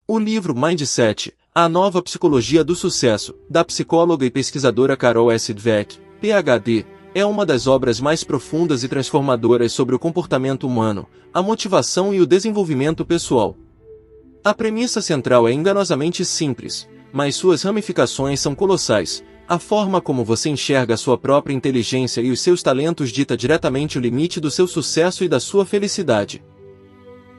O livro Mindset, a nova psicologia do sucesso, da psicóloga e pesquisadora Carol S. Dweck, PhD, é uma das obras mais profundas e transformadoras sobre o comportamento humano, a motivação e o desenvolvimento pessoal. A premissa central é enganosamente simples, mas suas ramificações são colossais. A forma como você enxerga a sua própria inteligência e os seus talentos dita diretamente o limite do seu sucesso e da sua felicidade.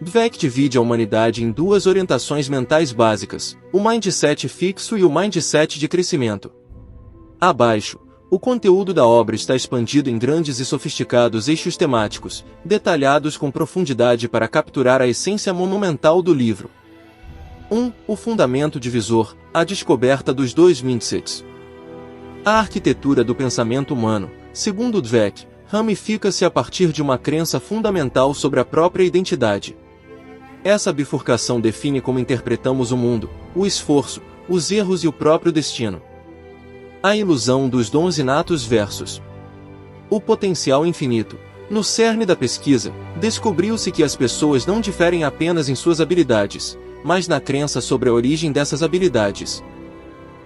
Dweck divide a humanidade em duas orientações mentais básicas, o mindset fixo e o mindset de crescimento. Abaixo, o conteúdo da obra está expandido em grandes e sofisticados eixos temáticos, detalhados com profundidade para capturar a essência monumental do livro. 1. O fundamento divisor, a descoberta dos dois mindsets. A arquitetura do pensamento humano, segundo Dweck, ramifica-se a partir de uma crença fundamental sobre a própria identidade. Essa bifurcação define como interpretamos o mundo, o esforço, os erros e o próprio destino. A ilusão dos dons inatos versus o potencial infinito. No cerne da pesquisa, descobriu-se que as pessoas não diferem apenas em suas habilidades, mas na crença sobre a origem dessas habilidades.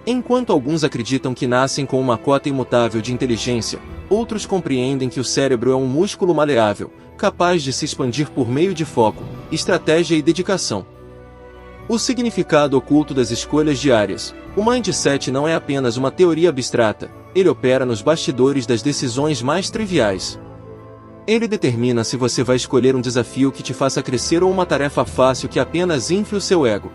Enquanto alguns acreditam que nascem com uma cota imutável de inteligência, outros compreendem que o cérebro é um músculo maleável, capaz de se expandir por meio de foco, estratégia e dedicação. O significado oculto das escolhas diárias. O mindset não é apenas uma teoria abstrata, ele opera nos bastidores das decisões mais triviais. Ele determina se você vai escolher um desafio que te faça crescer ou uma tarefa fácil que apenas infle o seu ego.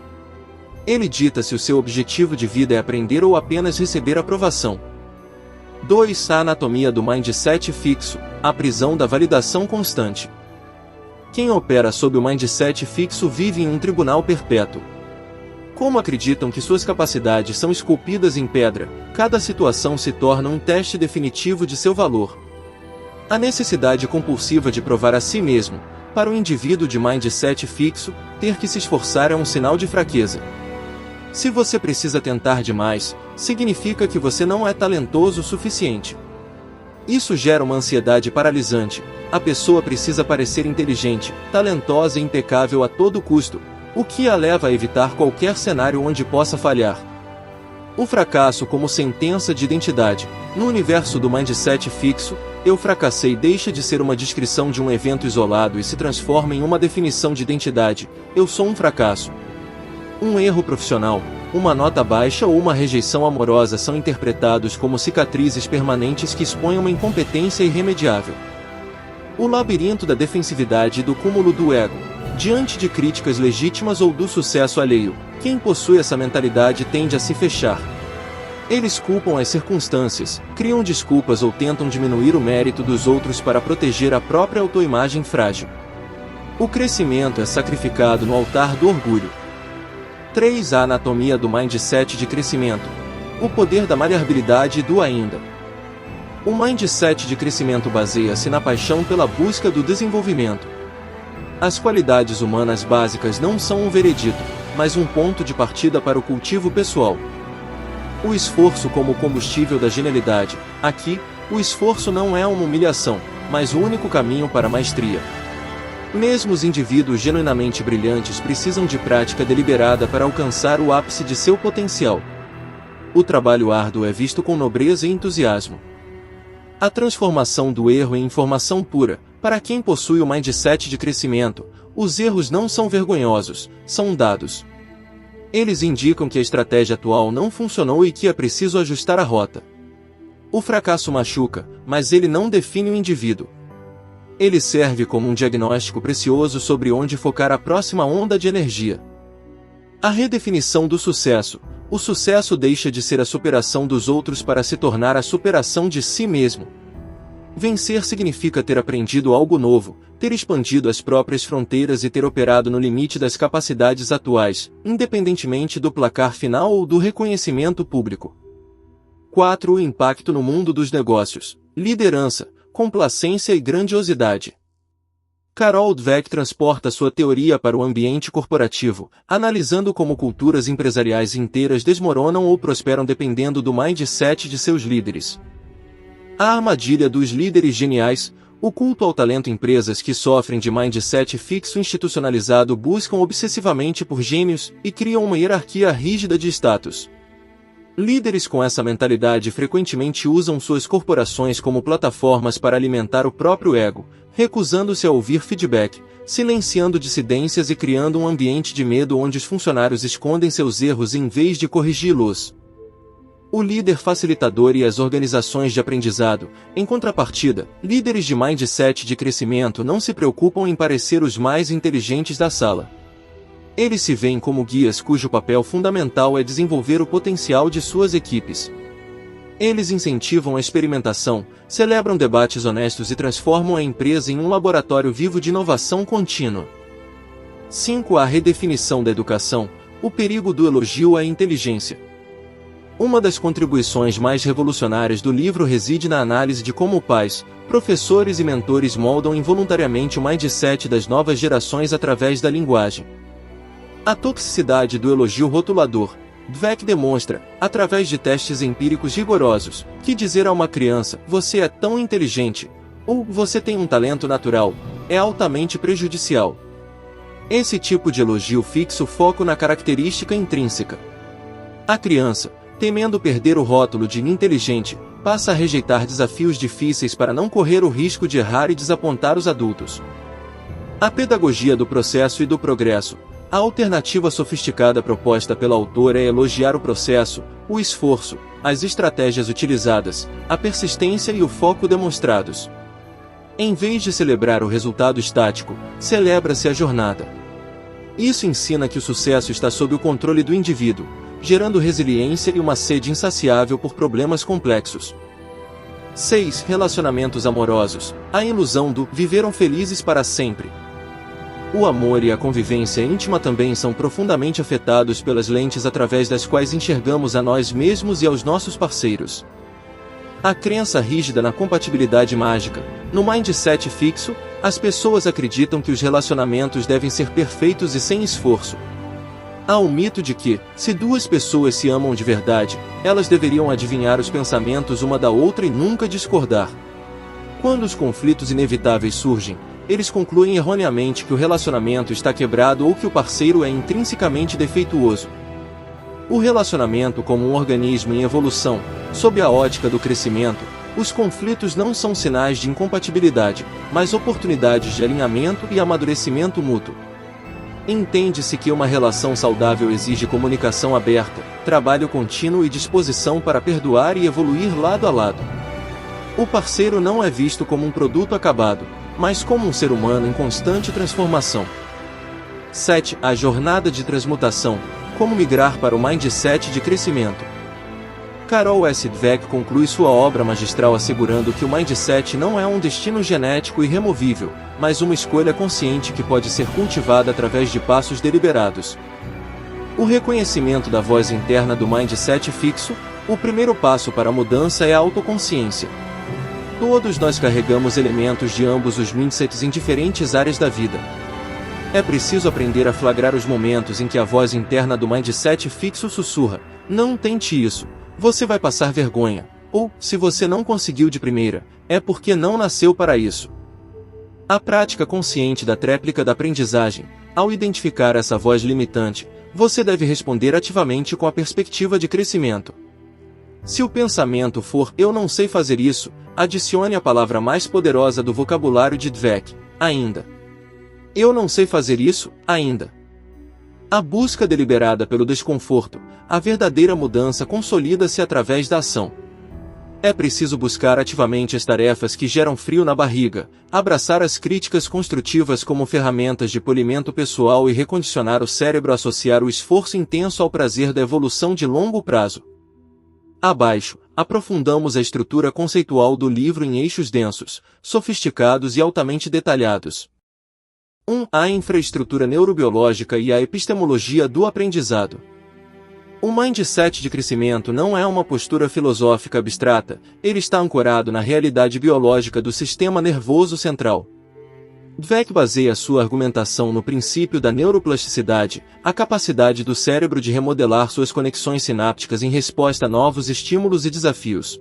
Ele dita se o seu objetivo de vida é aprender ou apenas receber aprovação. 2. A anatomia do mindset fixo, a prisão da validação constante. Quem opera sob o mindset fixo vive em um tribunal perpétuo. Como acreditam que suas capacidades são esculpidas em pedra, cada situação se torna um teste definitivo de seu valor. A necessidade compulsiva de provar a si mesmo, para o indivíduo de mindset fixo, ter que se esforçar é um sinal de fraqueza. Se você precisa tentar demais, significa que você não é talentoso o suficiente. Isso gera uma ansiedade paralisante. A pessoa precisa parecer inteligente, talentosa e impecável a todo custo, o que a leva a evitar qualquer cenário onde possa falhar. O fracasso como sentença de identidade. No universo do mindset fixo, eu fracassei deixa de ser uma descrição de um evento isolado e se transforma em uma definição de identidade. Eu sou um fracasso. Um erro profissional, uma nota baixa ou uma rejeição amorosa são interpretados como cicatrizes permanentes que expõem uma incompetência irremediável. O labirinto da defensividade e do cúmulo do ego. Diante de críticas legítimas ou do sucesso alheio, quem possui essa mentalidade tende a se fechar. Eles culpam as circunstâncias, criam desculpas ou tentam diminuir o mérito dos outros para proteger a própria autoimagem frágil. O crescimento é sacrificado no altar do orgulho. 3. A anatomia do mindset de crescimento. O poder da maleabilidade e do ainda. O mindset de crescimento baseia-se na paixão pela busca do desenvolvimento. As qualidades humanas básicas não são um veredito, mas um ponto de partida para o cultivo pessoal. O esforço como combustível da genialidade. Aqui, o esforço não é uma humilhação, mas o único caminho para a maestria. Mesmo os indivíduos genuinamente brilhantes precisam de prática deliberada para alcançar o ápice de seu potencial. O trabalho árduo é visto com nobreza e entusiasmo. A transformação do erro em informação pura. Para quem possui o mindset de crescimento, os erros não são vergonhosos, são dados. Eles indicam que a estratégia atual não funcionou e que é preciso ajustar a rota. O fracasso machuca, mas ele não define o indivíduo. Ele serve como um diagnóstico precioso sobre onde focar a próxima onda de energia. A redefinição do sucesso. O sucesso deixa de ser a superação dos outros para se tornar a superação de si mesmo. Vencer significa ter aprendido algo novo, ter expandido as próprias fronteiras e ter operado no limite das capacidades atuais, independentemente do placar final ou do reconhecimento público. 4. O impacto no mundo dos negócios. Liderança, complacência e grandiosidade. Carol Dweck transporta sua teoria para o ambiente corporativo, analisando como culturas empresariais inteiras desmoronam ou prosperam dependendo do mindset de seus líderes. A armadilha dos líderes geniais. O culto ao talento. Empresas que sofrem de mindset fixo institucionalizado buscam obsessivamente por gênios e criam uma hierarquia rígida de status. Líderes com essa mentalidade frequentemente usam suas corporações como plataformas para alimentar o próprio ego, recusando-se a ouvir feedback, silenciando dissidências e criando um ambiente de medo onde os funcionários escondem seus erros em vez de corrigi-los. O líder facilitador e as organizações de aprendizado, em contrapartida, líderes de mindset de crescimento não se preocupam em parecer os mais inteligentes da sala. Eles se veem como guias cujo papel fundamental é desenvolver o potencial de suas equipes. Eles incentivam a experimentação, celebram debates honestos e transformam a empresa em um laboratório vivo de inovação contínua. 5. A redefinição da educação, o perigo do elogio à inteligência. Uma das contribuições mais revolucionárias do livro reside na análise de como pais, professores e mentores moldam involuntariamente o mindset das novas gerações através da linguagem. A toxicidade do elogio rotulador. Dweck demonstra, através de testes empíricos rigorosos, que dizer a uma criança, você é tão inteligente, ou você tem um talento natural, é altamente prejudicial. Esse tipo de elogio fixa o foco na característica intrínseca. A criança, temendo perder o rótulo de inteligente, passa a rejeitar desafios difíceis para não correr o risco de errar e desapontar os adultos. A pedagogia do processo e do progresso. A alternativa sofisticada proposta pela autora é elogiar o processo, o esforço, as estratégias utilizadas, a persistência e o foco demonstrados. Em vez de celebrar o resultado estático, celebra-se a jornada. Isso ensina que o sucesso está sob o controle do indivíduo, gerando resiliência e uma sede insaciável por problemas complexos. 6. Relacionamentos amorosos. A ilusão do viveram felizes para sempre. O amor e a convivência íntima também são profundamente afetados pelas lentes através das quais enxergamos a nós mesmos e aos nossos parceiros. A crença rígida na compatibilidade mágica. No mindset fixo, as pessoas acreditam que os relacionamentos devem ser perfeitos e sem esforço. Há o mito de que, se duas pessoas se amam de verdade, elas deveriam adivinhar os pensamentos uma da outra e nunca discordar. Quando os conflitos inevitáveis surgem, eles concluem erroneamente que o relacionamento está quebrado ou que o parceiro é intrinsecamente defeituoso. O relacionamento como um organismo em evolução, sob a ótica do crescimento, os conflitos não são sinais de incompatibilidade, mas oportunidades de alinhamento e amadurecimento mútuo. Entende-se que uma relação saudável exige comunicação aberta, trabalho contínuo e disposição para perdoar e evoluir lado a lado. O parceiro não é visto como um produto acabado, mas como um ser humano em constante transformação. 7. A jornada de transmutação. Como migrar para o mindset de crescimento. Carol S. Dweck conclui sua obra magistral assegurando que o mindset não é um destino genético irremovível, mas uma escolha consciente que pode ser cultivada através de passos deliberados. O reconhecimento da voz interna do mindset fixo. O primeiro passo para a mudança é a autoconsciência. Todos nós carregamos elementos de ambos os mindsets em diferentes áreas da vida. É preciso aprender a flagrar os momentos em que a voz interna do mindset fixo sussurra: não tente isso, você vai passar vergonha. Ou, se você não conseguiu de primeira, é porque não nasceu para isso. A prática consciente da tréplica da aprendizagem. Ao identificar essa voz limitante, você deve responder ativamente com a perspectiva de crescimento. Se o pensamento for "eu não sei fazer isso", adicione a palavra mais poderosa do vocabulário de Dweck: ainda. Eu não sei fazer isso, ainda. A busca deliberada pelo desconforto. A verdadeira mudança consolida-se através da ação. É preciso buscar ativamente as tarefas que geram frio na barriga, abraçar as críticas construtivas como ferramentas de polimento pessoal e recondicionar o cérebro a associar o esforço intenso ao prazer da evolução de longo prazo. Abaixo, aprofundamos a estrutura conceitual do livro em eixos densos, sofisticados e altamente detalhados. 1. A infraestrutura neurobiológica e a epistemologia do aprendizado. O mindset de crescimento não é uma postura filosófica abstrata, ele está ancorado na realidade biológica do sistema nervoso central. Dweck baseia sua argumentação no princípio da neuroplasticidade, a capacidade do cérebro de remodelar suas conexões sinápticas em resposta a novos estímulos e desafios.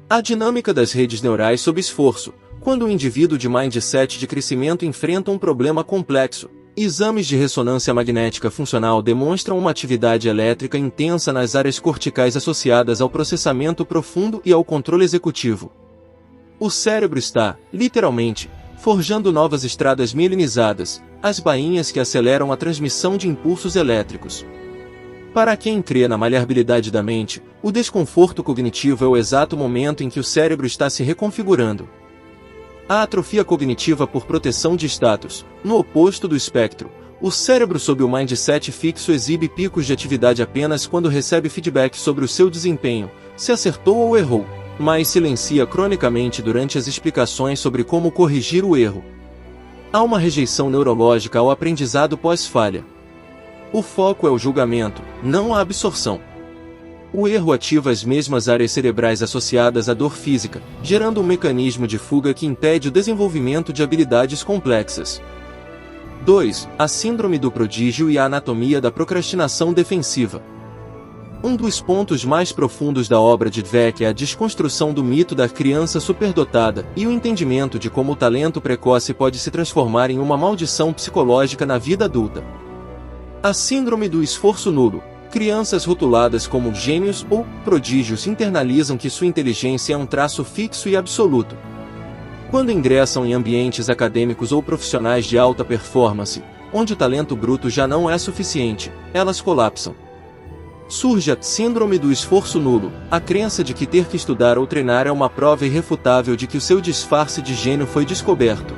A dinâmica das redes neurais sob esforço. Quando um indivíduo de mindset de crescimento enfrenta um problema complexo, exames de ressonância magnética funcional demonstram uma atividade elétrica intensa nas áreas corticais associadas ao processamento profundo e ao controle executivo. O cérebro está, literalmente, forjando novas estradas mielinizadas, as bainhas que aceleram a transmissão de impulsos elétricos. Para quem crê na maleabilidade da mente, o desconforto cognitivo é o exato momento em que o cérebro está se reconfigurando. A atrofia cognitiva por proteção de status, no oposto do espectro, o cérebro sob o mindset fixo exibe picos de atividade apenas quando recebe feedback sobre o seu desempenho, se acertou ou errou, mas silencia cronicamente durante as explicações sobre como corrigir o erro. Há uma rejeição neurológica ao aprendizado pós-falha. O foco é o julgamento, não a absorção. O erro ativa as mesmas áreas cerebrais associadas à dor física, gerando um mecanismo de fuga que impede o desenvolvimento de habilidades complexas. 2. A síndrome do prodígio e a anatomia da procrastinação defensiva. Um dos pontos mais profundos da obra de Dweck é a desconstrução do mito da criança superdotada e o entendimento de como o talento precoce pode se transformar em uma maldição psicológica na vida adulta. A síndrome do esforço nulo. Crianças rotuladas como gênios ou prodígios internalizam que sua inteligência é um traço fixo e absoluto. Quando ingressam em ambientes acadêmicos ou profissionais de alta performance, onde o talento bruto já não é suficiente, elas colapsam. Surge a síndrome do esforço nulo, a crença de que ter que estudar ou treinar é uma prova irrefutável de que o seu disfarce de gênio foi descoberto.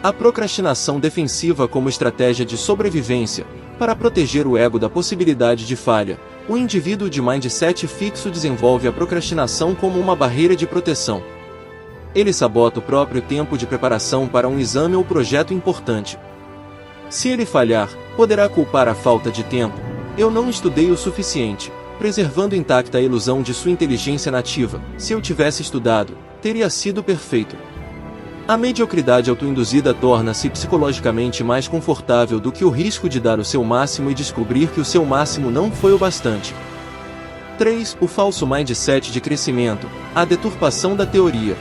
A procrastinação defensiva como estratégia de sobrevivência. Para proteger o ego da possibilidade de falha, o indivíduo de mindset fixo desenvolve a procrastinação como uma barreira de proteção. Ele sabota o próprio tempo de preparação para um exame ou projeto importante. Se ele falhar, poderá culpar a falta de tempo. Eu não estudei o suficiente, preservando intacta a ilusão de sua inteligência nativa. Se eu tivesse estudado, teria sido perfeito. A mediocridade autoinduzida torna-se psicologicamente mais confortável do que o risco de dar o seu máximo e descobrir que o seu máximo não foi o bastante. 3. O falso mindset de crescimento, a deturpação da teoria.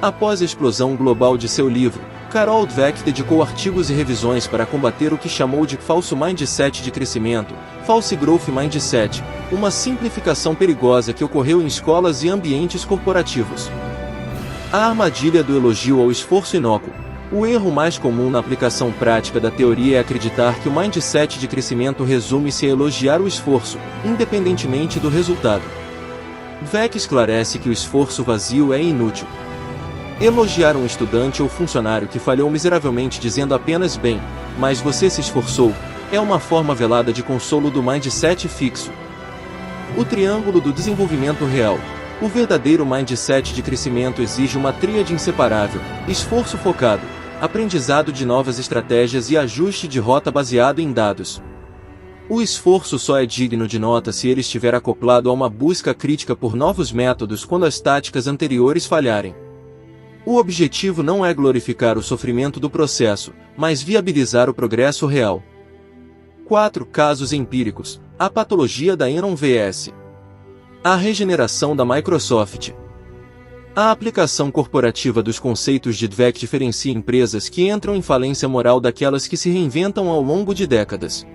Após a explosão global de seu livro, Carol Dweck dedicou artigos e revisões para combater o que chamou de falso mindset de crescimento, false growth mindset, uma simplificação perigosa que ocorreu em escolas e ambientes corporativos. A armadilha do elogio ao esforço inócuo. O erro mais comum na aplicação prática da teoria é acreditar que o mindset de crescimento resume-se a elogiar o esforço, independentemente do resultado. Dweck esclarece que o esforço vazio é inútil. Elogiar um estudante ou funcionário que falhou miseravelmente dizendo apenas bem, mas você se esforçou, é uma forma velada de consolo do mindset fixo. O triângulo do desenvolvimento real. O verdadeiro mindset de crescimento exige uma tríade inseparável: esforço focado, aprendizado de novas estratégias e ajuste de rota baseado em dados. O esforço só é digno de nota se ele estiver acoplado a uma busca crítica por novos métodos quando as táticas anteriores falharem. O objetivo não é glorificar o sofrimento do processo, mas viabilizar o progresso real. 4. Casos empíricos. A patologia da Enron vs. A regeneração da Microsoft. A aplicação corporativa dos conceitos de Dweck diferencia empresas que entram em falência moral daquelas que se reinventam ao longo de décadas.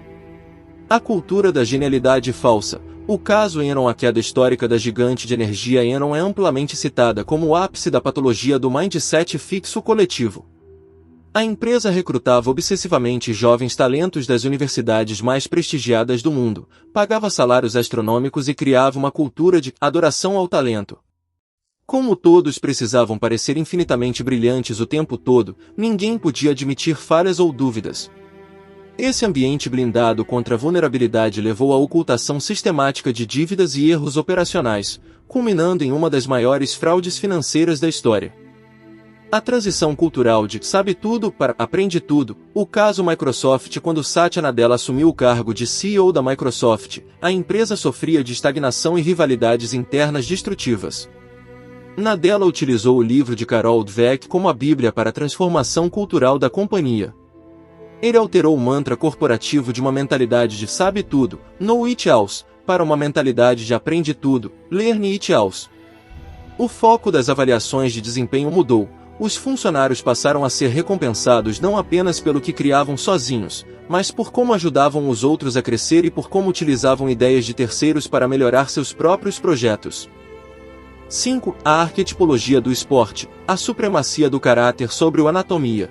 A cultura da genialidade falsa. O caso Enron, a queda histórica da gigante de energia Enron, é amplamente citada como o ápice da patologia do mindset fixo coletivo. A empresa recrutava obsessivamente jovens talentos das universidades mais prestigiadas do mundo, pagava salários astronômicos e criava uma cultura de adoração ao talento. Como todos precisavam parecer infinitamente brilhantes o tempo todo, ninguém podia admitir falhas ou dúvidas. Esse ambiente blindado contra a vulnerabilidade levou à ocultação sistemática de dívidas e erros operacionais, culminando em uma das maiores fraudes financeiras da história. A transição cultural de sabe tudo para aprende tudo. O caso Microsoft. Quando Satya Nadella assumiu o cargo de CEO da Microsoft, a empresa sofria de estagnação e rivalidades internas destrutivas. Nadella utilizou o livro de Carol Dweck como a bíblia para a transformação cultural da companhia. Ele alterou o mantra corporativo de uma mentalidade de sabe tudo, know it all, para uma mentalidade de aprende tudo, learn it all. O foco das avaliações de desempenho mudou. Os funcionários passaram a ser recompensados não apenas pelo que criavam sozinhos, mas por como ajudavam os outros a crescer e por como utilizavam ideias de terceiros para melhorar seus próprios projetos. 5. A arquetipologia do esporte, a supremacia do caráter sobre o anatomia.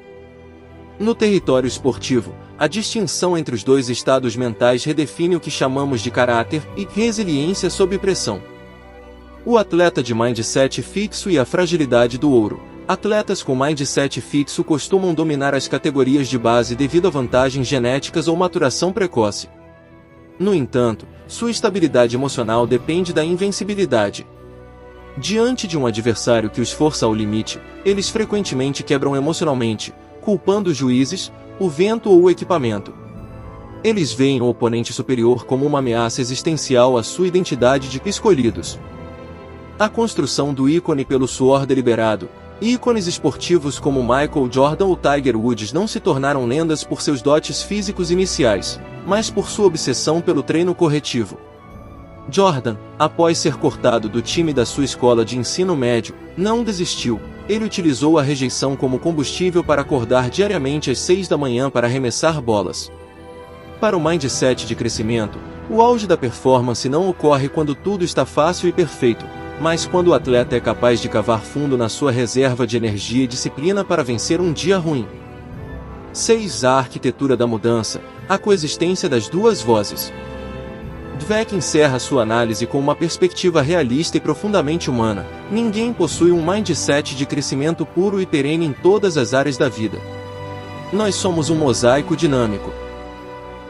No território esportivo, a distinção entre os dois estados mentais redefine o que chamamos de caráter e resiliência sob pressão. O atleta de mindset fixo e a fragilidade do ouro. Atletas com mindset fixo costumam dominar as categorias de base devido a vantagens genéticas ou maturação precoce. No entanto, sua estabilidade emocional depende da invencibilidade. Diante de um adversário que os força ao limite, eles frequentemente quebram emocionalmente, culpando os juízes, o vento ou o equipamento. Eles veem o oponente superior como uma ameaça existencial à sua identidade de escolhidos. A construção do ícone pelo suor deliberado. Ícones esportivos como Michael Jordan ou Tiger Woods não se tornaram lendas por seus dotes físicos iniciais, mas por sua obsessão pelo treino corretivo. Jordan, após ser cortado do time da sua escola de ensino médio, não desistiu. Ele utilizou a rejeição como combustível para acordar diariamente às 6 da manhã para arremessar bolas. Para o mindset de crescimento, o auge da performance não ocorre quando tudo está fácil e perfeito, mas quando o atleta é capaz de cavar fundo na sua reserva de energia e disciplina para vencer um dia ruim. 6. A arquitetura da mudança, a coexistência das duas vozes. Dweck encerra sua análise com uma perspectiva realista e profundamente humana. Ninguém possui um mindset de crescimento puro e perene em todas as áreas da vida. Nós somos um mosaico dinâmico.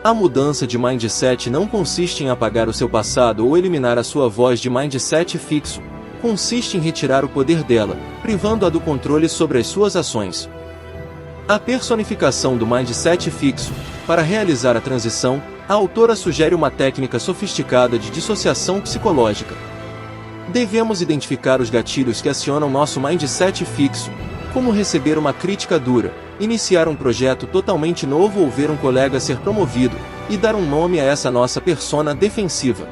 A mudança de mindset não consiste em apagar o seu passado ou eliminar a sua voz de mindset fixo. Consiste em retirar o poder dela, privando-a do controle sobre as suas ações. A personificação do mindset fixo. Para realizar a transição, a autora sugere uma técnica sofisticada de dissociação psicológica. Devemos identificar os gatilhos que acionam nosso mindset fixo, como receber uma crítica dura, iniciar um projeto totalmente novo ou ver um colega ser promovido, e dar um nome a essa nossa persona defensiva.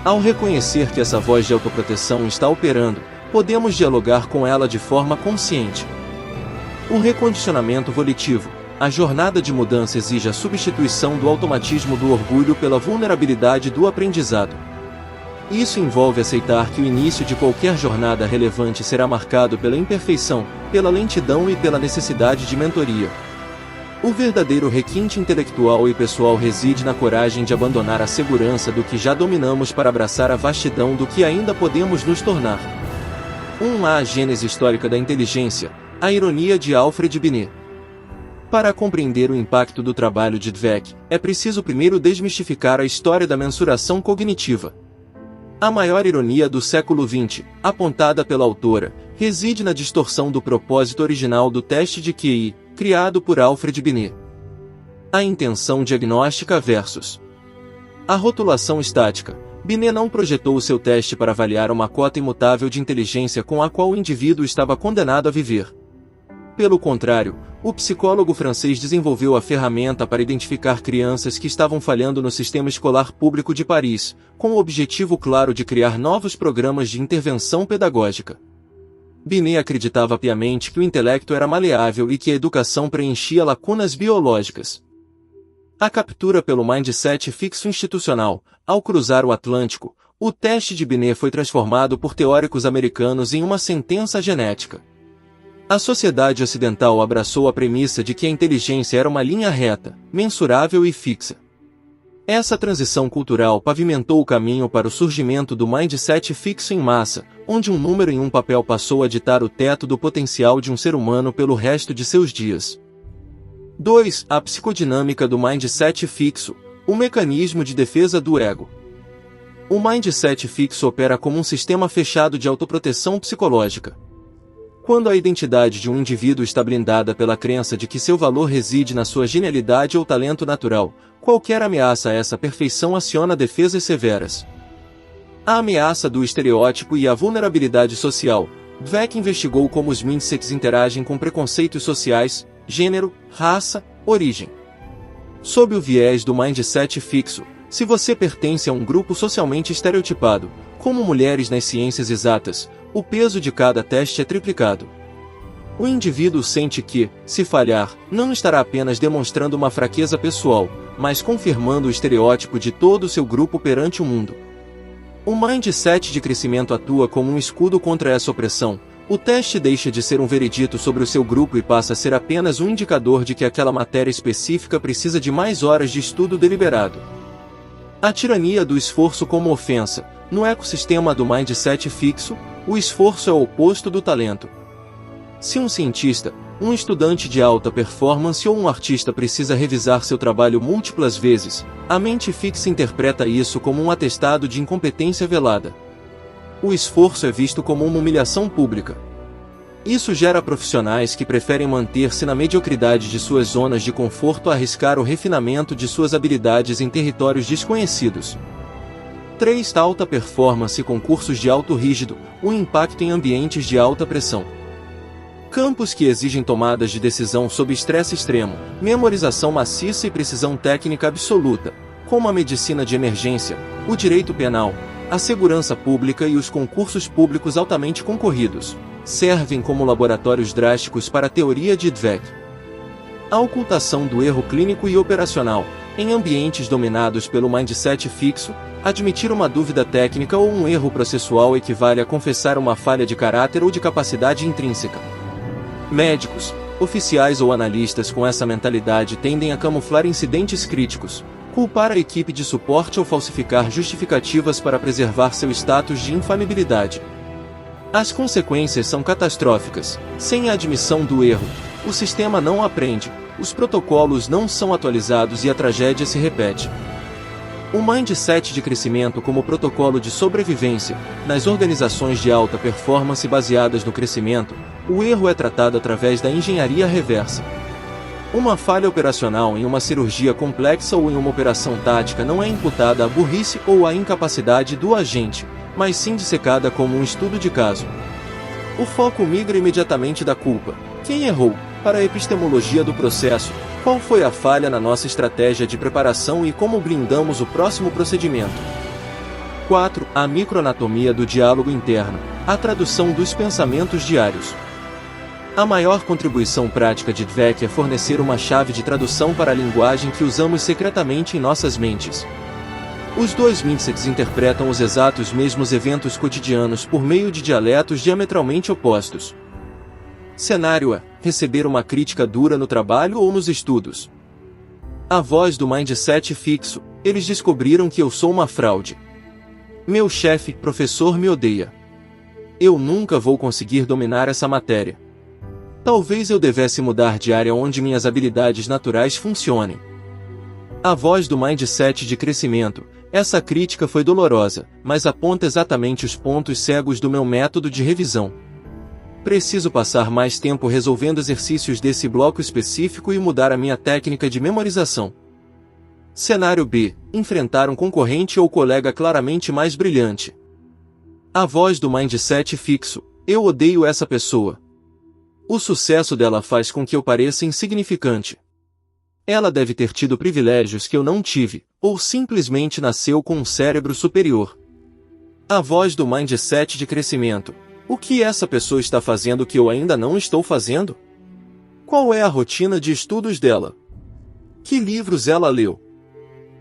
Ao reconhecer que essa voz de autoproteção está operando, podemos dialogar com ela de forma consciente. O recondicionamento volitivo. A jornada de mudança exige a substituição do automatismo do orgulho pela vulnerabilidade do aprendizado. Isso envolve aceitar que o início de qualquer jornada relevante será marcado pela imperfeição, pela lentidão e pela necessidade de mentoria. O verdadeiro requinte intelectual e pessoal reside na coragem de abandonar a segurança do que já dominamos para abraçar a vastidão do que ainda podemos nos tornar. 1. A gênese histórica da inteligência, a ironia de Alfred Binet. Para compreender o impacto do trabalho de Dweck, é preciso primeiro desmistificar a história da mensuração cognitiva. A maior ironia do século XX, apontada pela autora, reside na distorção do propósito original do teste de QI, criado por Alfred Binet. A intenção diagnóstica versus a rotulação estática. Binet não projetou o seu teste para avaliar uma cota imutável de inteligência com a qual o indivíduo estava condenado a viver. Pelo contrário, o psicólogo francês desenvolveu a ferramenta para identificar crianças que estavam falhando no sistema escolar público de Paris, com o objetivo claro de criar novos programas de intervenção pedagógica. Binet acreditava piamente que o intelecto era maleável e que a educação preenchia lacunas biológicas. A captura pelo mindset fixo institucional. Ao cruzar o Atlântico, o teste de Binet foi transformado por teóricos americanos em uma sentença genética. A sociedade ocidental abraçou a premissa de que a inteligência era uma linha reta, mensurável e fixa. Essa transição cultural pavimentou o caminho para o surgimento do mindset fixo em massa, onde um número em um papel passou a ditar o teto do potencial de um ser humano pelo resto de seus dias. 2. A psicodinâmica do mindset fixo, o mecanismo de defesa do ego. O mindset fixo opera como um sistema fechado de autoproteção psicológica. Quando a identidade de um indivíduo está blindada pela crença de que seu valor reside na sua genialidade ou talento natural, qualquer ameaça a essa perfeição aciona defesas severas. A ameaça do estereótipo e a vulnerabilidade social. Dweck investigou como os mindsets interagem com preconceitos sociais, gênero, raça, origem. Sob o viés do mindset fixo, Se você pertence a um grupo socialmente estereotipado, como mulheres nas ciências exatas, o peso de cada teste é triplicado. O indivíduo sente que, se falhar, não estará apenas demonstrando uma fraqueza pessoal, mas confirmando o estereótipo de todo o seu grupo perante o mundo. O mindset de crescimento atua como um escudo contra essa opressão. O teste deixa de ser um veredito sobre o seu grupo e passa a ser apenas um indicador de que aquela matéria específica precisa de mais horas de estudo deliberado. A tirania do esforço como ofensa. No ecossistema do mindset fixo, o esforço é o oposto do talento. Se um cientista, um estudante de alta performance ou um artista precisa revisar seu trabalho múltiplas vezes, a mente fixa interpreta isso como um atestado de incompetência velada. O esforço é visto como uma humilhação pública. Isso gera profissionais que preferem manter-se na mediocridade de suas zonas de conforto a arriscar o refinamento de suas habilidades em territórios desconhecidos. 3. Alta performance e concursos de alto rígido, o impacto em ambientes de alta pressão. Campos que exigem tomadas de decisão sob estresse extremo, memorização maciça e precisão técnica absoluta, como a medicina de emergência, o direito penal, a segurança pública e os concursos públicos altamente concorridos, servem como laboratórios drásticos para a teoria de Dweck. A ocultação do erro clínico e operacional. Em ambientes dominados pelo mindset fixo, admitir uma dúvida técnica ou um erro processual equivale a confessar uma falha de caráter ou de capacidade intrínseca. Médicos, oficiais ou analistas com essa mentalidade tendem a camuflar incidentes críticos, culpar a equipe de suporte ou falsificar justificativas para preservar seu status de infalibilidade. As consequências são catastróficas. Sem a admissão do erro, o sistema não aprende, os protocolos não são atualizados e a tragédia se repete. O mindset de crescimento como protocolo de sobrevivência. Nas organizações de alta performance baseadas no crescimento, o erro é tratado através da engenharia reversa. Uma falha operacional em uma cirurgia complexa ou em uma operação tática não é imputada à burrice ou à incapacidade do agente, mas sim dissecada como um estudo de caso. O foco migra imediatamente da culpa, quem errou, para a epistemologia do processo, qual foi a falha na nossa estratégia de preparação e como blindamos o próximo procedimento. 4. A microanatomia do diálogo interno, a tradução dos pensamentos diários. A maior contribuição prática de Dweck é fornecer uma chave de tradução para a linguagem que usamos secretamente em nossas mentes. Os dois mindsets interpretam os exatos mesmos eventos cotidianos por meio de dialetos diametralmente opostos. Cenário A: receber uma crítica dura no trabalho ou nos estudos. A voz do mindset fixo: eles descobriram que eu sou uma fraude. Meu chefe, professor, me odeia. Eu nunca vou conseguir dominar essa matéria. Talvez eu devesse mudar de área onde minhas habilidades naturais funcionem. A voz do mindset de crescimento: essa crítica foi dolorosa, mas aponta exatamente os pontos cegos do meu método de revisão. Preciso passar mais tempo resolvendo exercícios desse bloco específico e mudar a minha técnica de memorização. Cenário B: enfrentar um concorrente ou colega claramente mais brilhante. A voz do mindset fixo: eu odeio essa pessoa. O sucesso dela faz com que eu pareça insignificante. Ela deve ter tido privilégios que eu não tive, ou simplesmente nasceu com um cérebro superior. A voz do mindset de crescimento: o que essa pessoa está fazendo que eu ainda não estou fazendo? Qual é a rotina de estudos dela? Que livros ela leu?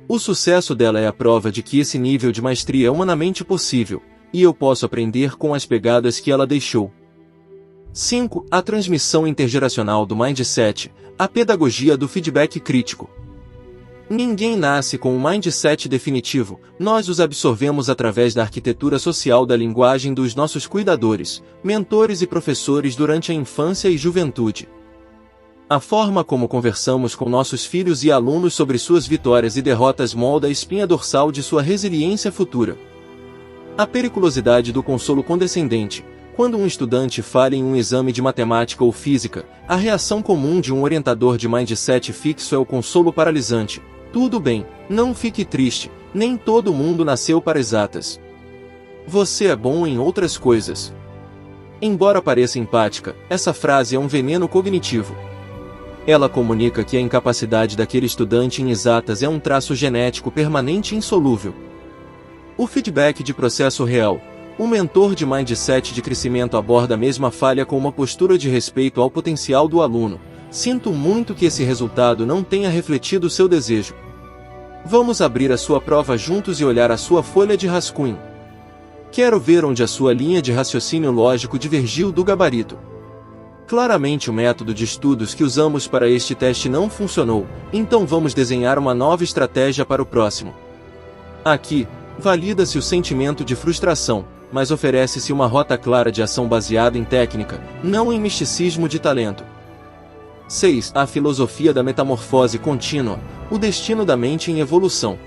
O sucesso dela é a prova de que esse nível de maestria é humanamente possível, e eu posso aprender com as pegadas que ela deixou. 5. A transmissão intergeracional do mindset, a pedagogia do feedback crítico. Ninguém nasce com um mindset definitivo, nós os absorvemos através da arquitetura social da linguagem dos nossos cuidadores, mentores e professores durante a infância e juventude. A forma como conversamos com nossos filhos e alunos sobre suas vitórias e derrotas molda a espinha dorsal de sua resiliência futura. A periculosidade do consolo condescendente. Quando um estudante falha em um exame de matemática ou física, a reação comum de um orientador de mindset fixo é o consolo paralisante. Tudo bem, não fique triste, nem todo mundo nasceu para exatas. Você é bom em outras coisas. Embora pareça empática, essa frase é um veneno cognitivo. Ela comunica que a incapacidade daquele estudante em exatas é um traço genético permanente e insolúvel. O feedback de processo real. O mentor de mindset de crescimento aborda a mesma falha com uma postura de respeito ao potencial do aluno. Sinto muito que esse resultado não tenha refletido seu desejo. Vamos abrir a sua prova juntos e olhar a sua folha de rascunho. Quero ver onde a sua linha de raciocínio lógico divergiu do gabarito. Claramente o método de estudos que usamos para este teste não funcionou, então vamos desenhar uma nova estratégia para o próximo. Aqui, valida-se o sentimento de frustração, mas oferece-se uma rota clara de ação baseada em técnica, não em misticismo de talento. 6. A filosofia da metamorfose contínua, o destino da mente em evolução.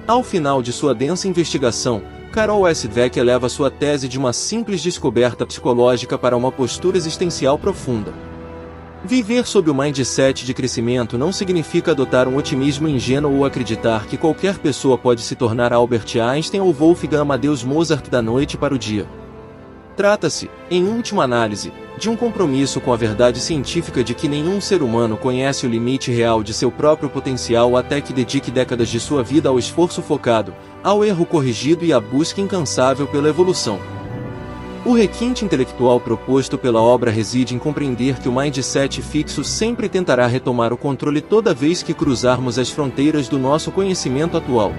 Ao final de sua densa investigação, Carol S. Dweck eleva sua tese de uma simples descoberta psicológica para uma postura existencial profunda. Viver sob o mindset de crescimento não significa adotar um otimismo ingênuo ou acreditar que qualquer pessoa pode se tornar Albert Einstein ou Wolfgang Amadeus Mozart da noite para o dia. Trata-se, em última análise, de um compromisso com a verdade científica de que nenhum ser humano conhece o limite real de seu próprio potencial até que dedique décadas de sua vida ao esforço focado, ao erro corrigido e à busca incansável pela evolução. O requinte intelectual proposto pela obra reside em compreender que o mindset fixo sempre tentará retomar o controle toda vez que cruzarmos as fronteiras do nosso conhecimento atual.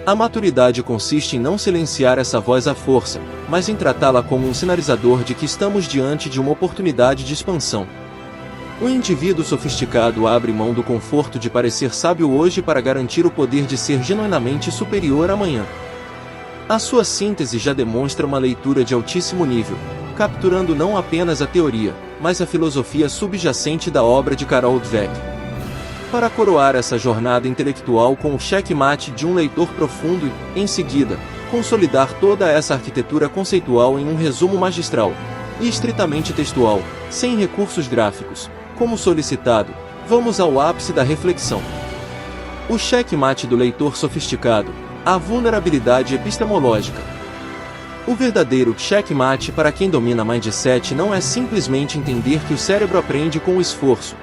A maturidade consiste em não silenciar essa voz à força, mas em tratá-la como um sinalizador de que estamos diante de uma oportunidade de expansão. O indivíduo sofisticado abre mão do conforto de parecer sábio hoje para garantir o poder de ser genuinamente superior amanhã. A sua síntese já demonstra uma leitura de altíssimo nível, capturando não apenas a teoria, mas a filosofia subjacente da obra de Carol Dweck. Para coroar essa jornada intelectual com o checkmate de um leitor profundo e, em seguida, consolidar toda essa arquitetura conceitual em um resumo magistral e estritamente textual, sem recursos gráficos, como solicitado, vamos ao ápice da reflexão. O checkmate do leitor sofisticado, a vulnerabilidade epistemológica. O verdadeiro checkmate para quem domina mindset não é simplesmente entender que o cérebro aprende com o esforço.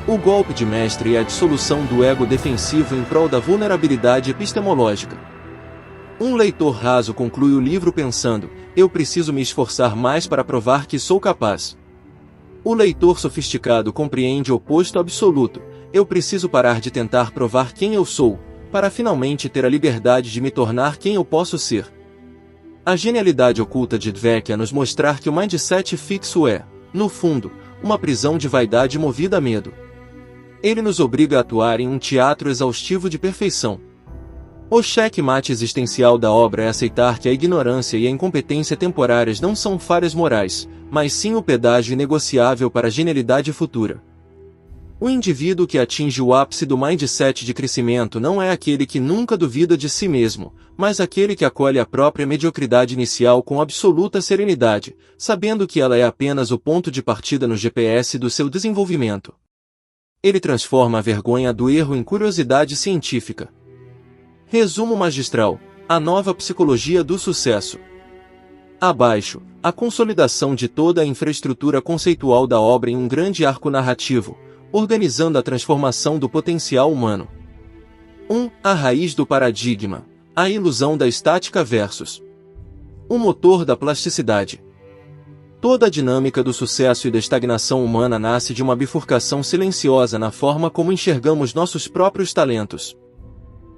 O golpe de mestre é a dissolução do ego defensivo em prol da vulnerabilidade epistemológica. Um leitor raso conclui o livro pensando: eu preciso me esforçar mais para provar que sou capaz. O leitor sofisticado compreende o oposto absoluto: eu preciso parar de tentar provar quem eu sou, para finalmente ter a liberdade de me tornar quem eu posso ser. A genialidade oculta de Dweck é nos mostrar que o mindset fixo é, no fundo, uma prisão de vaidade movida a medo. Ele nos obriga a atuar em um teatro exaustivo de perfeição. O checkmate existencial da obra é aceitar que a ignorância e a incompetência temporárias não são falhas morais, mas sim o pedágio inegociável para a genialidade futura. O indivíduo que atinge o ápice do mindset de crescimento não é aquele que nunca duvida de si mesmo, mas aquele que acolhe a própria mediocridade inicial com absoluta serenidade, sabendo que ela é apenas o ponto de partida no GPS do seu desenvolvimento. Ele transforma a vergonha do erro em curiosidade científica. Resumo magistral: a nova psicologia do sucesso. Abaixo, a consolidação de toda a infraestrutura conceitual da obra em um grande arco narrativo, organizando a transformação do potencial humano. 1. A raiz do paradigma. A ilusão da estática versus o motor da plasticidade. Toda a dinâmica do sucesso e da estagnação humana nasce de uma bifurcação silenciosa na forma como enxergamos nossos próprios talentos.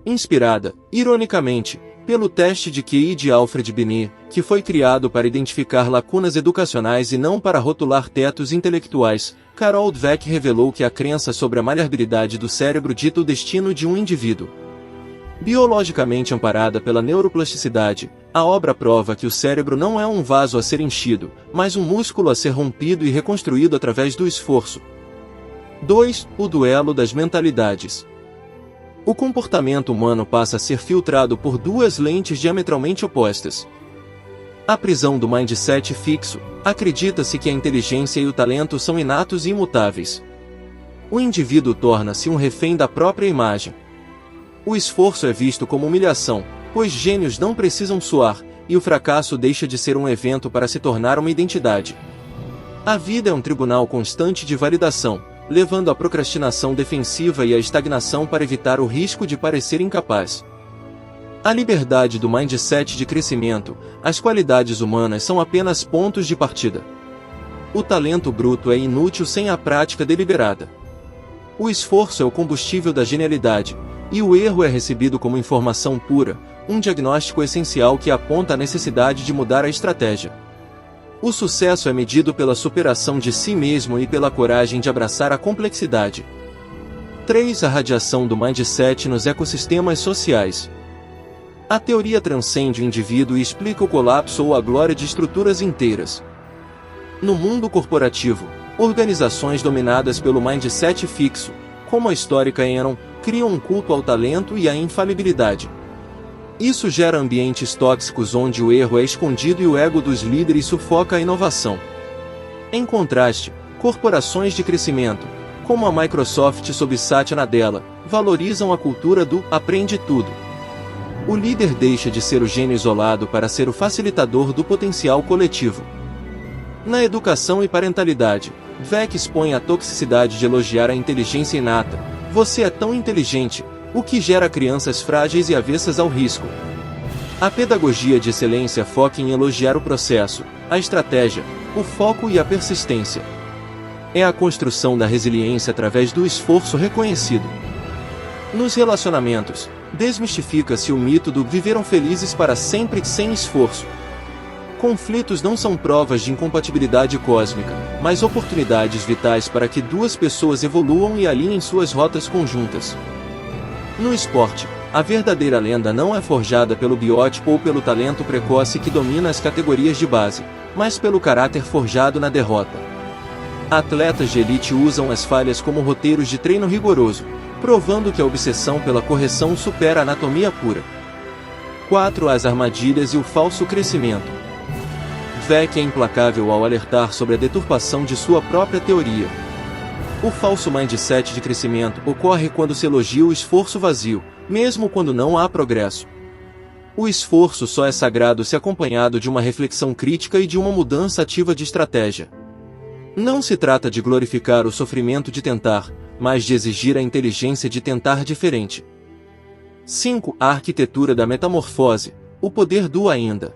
Inspirada, ironicamente, pelo teste de QI de Alfred Binet, que foi criado para identificar lacunas educacionais e não para rotular tetos intelectuais, Carol Dweck revelou que a crença sobre a maleabilidade do cérebro dita o destino de um indivíduo. Biologicamente amparada pela neuroplasticidade, a obra prova que o cérebro não é um vaso a ser enchido, mas um músculo a ser rompido e reconstruído através do esforço. 2. O duelo das mentalidades. O comportamento humano passa a ser filtrado por duas lentes diametralmente opostas. A prisão do mindset fixo. Acredita-se que a inteligência e o talento são inatos e imutáveis. O indivíduo torna-se um refém da própria imagem. O esforço é visto como humilhação, pois gênios não precisam suar, e o fracasso deixa de ser um evento para se tornar uma identidade. A vida é um tribunal constante de validação, levando à procrastinação defensiva e à estagnação para evitar o risco de parecer incapaz. A liberdade do mindset de crescimento, as qualidades humanas são apenas pontos de partida. O talento bruto é inútil sem a prática deliberada. O esforço é o combustível da genialidade, e o erro é recebido como informação pura, um diagnóstico essencial que aponta a necessidade de mudar a estratégia. O sucesso é medido pela superação de si mesmo e pela coragem de abraçar a complexidade. 3. A radiação do mindset nos ecossistemas sociais. A teoria transcende o indivíduo e explica o colapso ou a glória de estruturas inteiras. No mundo corporativo, organizações dominadas pelo mindset fixo, como a histórica Enron, criam um culto ao talento e à infalibilidade. Isso gera ambientes tóxicos onde o erro é escondido e o ego dos líderes sufoca a inovação. Em contraste, corporações de crescimento, como a Microsoft sob Satya Nadella, valorizam a cultura do "aprende tudo". O líder deixa de ser o gênio isolado para ser o facilitador do potencial coletivo. Na educação e parentalidade, Dweck expõe a toxicidade de elogiar a inteligência inata. Você é tão inteligente, o que gera crianças frágeis e avessas ao risco. A pedagogia de excelência foca em elogiar o processo, a estratégia, o foco e a persistência. É a construção da resiliência através do esforço reconhecido. Nos relacionamentos, desmistifica-se o mito do viveram felizes para sempre sem esforço. Conflitos não são provas de incompatibilidade cósmica, mas oportunidades vitais para que duas pessoas evoluam e alinhem suas rotas conjuntas. No esporte, a verdadeira lenda não é forjada pelo biótipo ou pelo talento precoce que domina as categorias de base, mas pelo caráter forjado na derrota. Atletas de elite usam as falhas como roteiros de treino rigoroso, provando que a obsessão pela correção supera a anatomia pura. 4. As armadilhas e o falso crescimento. Dweck é implacável ao alertar sobre a deturpação de sua própria teoria. O falso mindset de crescimento ocorre quando se elogia o esforço vazio, mesmo quando não há progresso. O esforço só é sagrado se acompanhado de uma reflexão crítica e de uma mudança ativa de estratégia. Não se trata de glorificar o sofrimento de tentar, mas de exigir a inteligência de tentar diferente. 5. A arquitetura da metamorfose, o poder do ainda.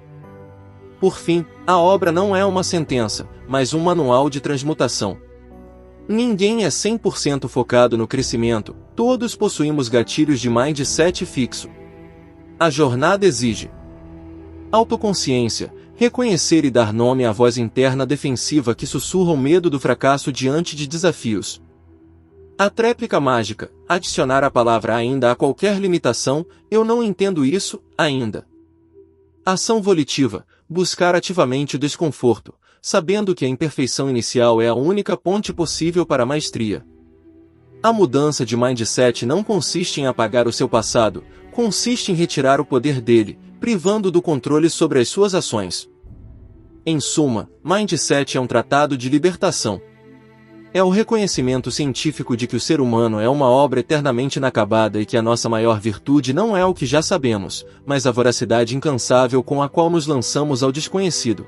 Por fim, a obra não é uma sentença, mas um manual de transmutação. Ninguém é 100% focado no crescimento, todos possuímos gatilhos de mindset fixo. A jornada exige autoconsciência, reconhecer e dar nome à voz interna defensiva que sussurra o medo do fracasso diante de desafios. A tréplica mágica, adicionar a palavra ainda a qualquer limitação, eu não entendo isso, ainda. Ação volitiva, buscar ativamente o desconforto, sabendo que a imperfeição inicial é a única ponte possível para a maestria. A mudança de mindset não consiste em apagar o seu passado, consiste em retirar o poder dele, privando do controle sobre as suas ações. Em suma, mindset é um tratado de libertação. É o reconhecimento científico de que o ser humano é uma obra eternamente inacabada e que a nossa maior virtude não é o que já sabemos, mas a voracidade incansável com a qual nos lançamos ao desconhecido.